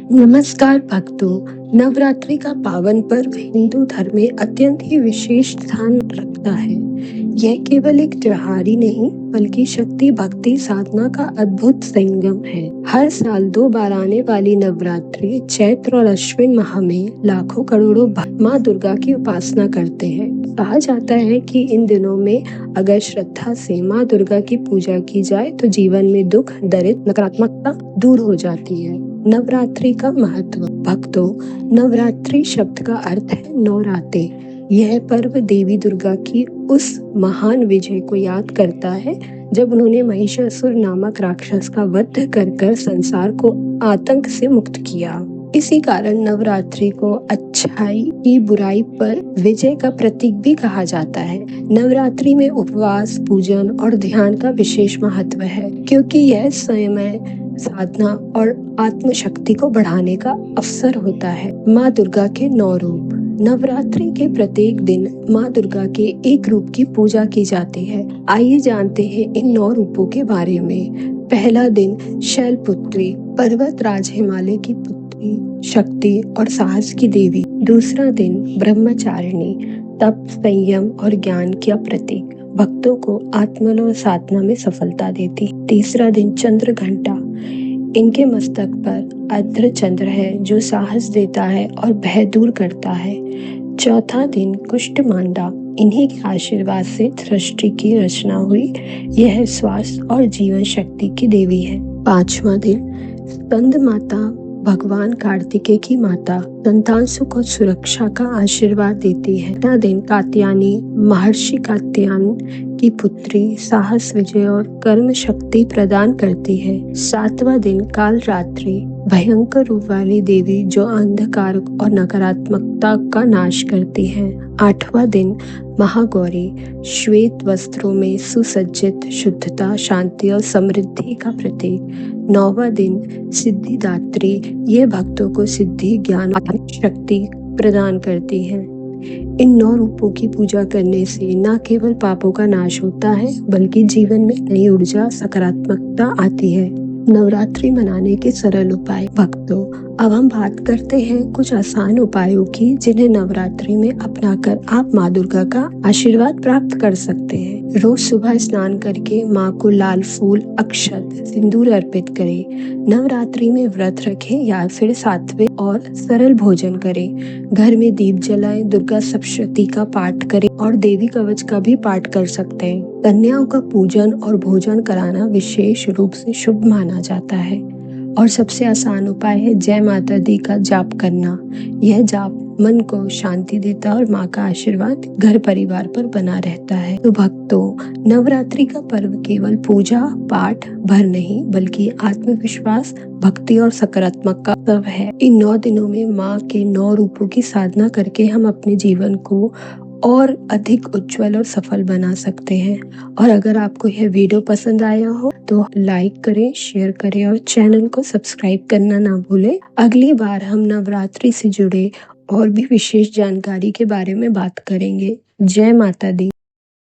नमस्कार भक्तों, नवरात्रि का पावन पर्व हिंदू धर्म में अत्यंत ही विशेष स्थान रखता है। यह केवल एक त्योहार ही नहीं बल्कि शक्ति भक्ति साधना का अद्भुत संगम है। हर साल 2 बार आने वाली नवरात्रि चैत्र और अश्विन माह में लाखों करोड़ों भक्त माँ दुर्गा की उपासना करते हैं। कहा जाता है कि इन दिनों में अगर श्रद्धा से माँ दुर्गा की पूजा की जाए तो जीवन में दुख दरिद्र नकारात्मकता दूर हो जाती है। नवरात्रि का महत्व। भक्तों, नवरात्रि शब्द का अर्थ है नौराते। यह पर्व देवी दुर्गा की उस महान विजय को याद करता है जब उन्होंने महिषासुर नामक राक्षस का वध कर संसार को आतंक से मुक्त किया। इसी कारण नवरात्रि को अच्छाई की बुराई पर विजय का प्रतीक भी कहा जाता है। नवरात्रि में उपवास, पूजन और ध्यान का विशेष महत्व है क्योंकि यह समय साधना और आत्मशक्ति को बढ़ाने का अवसर होता है। माँ दुर्गा के 9 रूप। नवरात्रि के प्रत्येक दिन माँ दुर्गा के एक रूप की पूजा की जाती है। आइए जानते हैं इन 9 रूपों के बारे में। पहला दिन शैलपुत्री, पर्वत राज हिमालय की पुत्री, शक्ति और साहस की देवी। दूसरा दिन ब्रह्मचारिणी, तप, संयम और ज्ञान का प्रतीक, भक्तों को आत्मबल और साधना में सफलता देती। तीसरा दिन चंद्र घंटा, इनके मस्तक पर अर्ध चंद्र है जो साहस देता है और भय दूर करता है। चौथा दिन कुष्ठमांडा, इन्हीं के आशीर्वाद से सृष्टि की रचना हुई। यह स्वास्थ्य और जीवन शक्ति की देवी है। पांचवा दिन स्कंद माता, भगवान कार्तिकेय की माता, संतान सुख और सुरक्षा का आशीर्वाद देती है। छठा दिन कात्यायनी, महर्षि कात्यायन की पुत्री, साहस, विजय और कर्म शक्ति प्रदान करती है। सातवां दिन कालरात्रि, भयंकर रूप वाली देवी जो अंधकार और नकारात्मकता का नाश करती है। आठवां दिन महागौरी, श्वेत वस्त्रों में सुसज्जित, शुद्धता, शांति और समृद्धि का प्रतीक। 9वां दिन सिद्धिदात्री, ये भक्तों को सिद्धि, ज्ञान और शक्ति प्रदान करती है। इन 9 रूपों की पूजा करने से न केवल पापों का नाश होता है बल्कि जीवन में नई ऊर्जा, सकारात्मकता आती है। नवरात्रि मनाने के सरल उपाय। भक्तों, अब हम बात करते हैं कुछ आसान उपायों की जिन्हें नवरात्रि में अपनाकर आप माँ दुर्गा का आशीर्वाद प्राप्त कर सकते हैं। रोज सुबह स्नान करके माँ को लाल फूल, अक्षत, सिंदूर अर्पित करें। नवरात्रि में व्रत रखें या फिर सात्विक और सरल भोजन करें। घर में दीप जलाएं, दुर्गा सप्तशती का पाठ करें और देवी कवच का भी पाठ कर सकते हैं। कन्याओं का पूजन और भोजन कराना विशेष रूप से शुभ माना जाता है। और सबसे आसान उपाय है जय माता दी का जाप करना। यह जाप मन को शांति देता है और माँ का आशीर्वाद घर परिवार पर बना रहता है। तो भक्तों, नवरात्रि का पर्व केवल पूजा पाठ भर नहीं बल्कि आत्मविश्वास, भक्ति और सकारात्मक का पर्व है। इन 9 दिनों में माँ के 9 रूपों की साधना करके हम अपने जीवन को और अधिक उज्जवल और सफल बना सकते हैं। और अगर आपको यह वीडियो पसंद आया हो तो लाइक करें, शेयर करें और चैनल को सब्सक्राइब करना ना भूलें। अगली बार हम नवरात्रि से जुड़े और भी विशेष जानकारी के बारे में बात करेंगे। जय माता दी।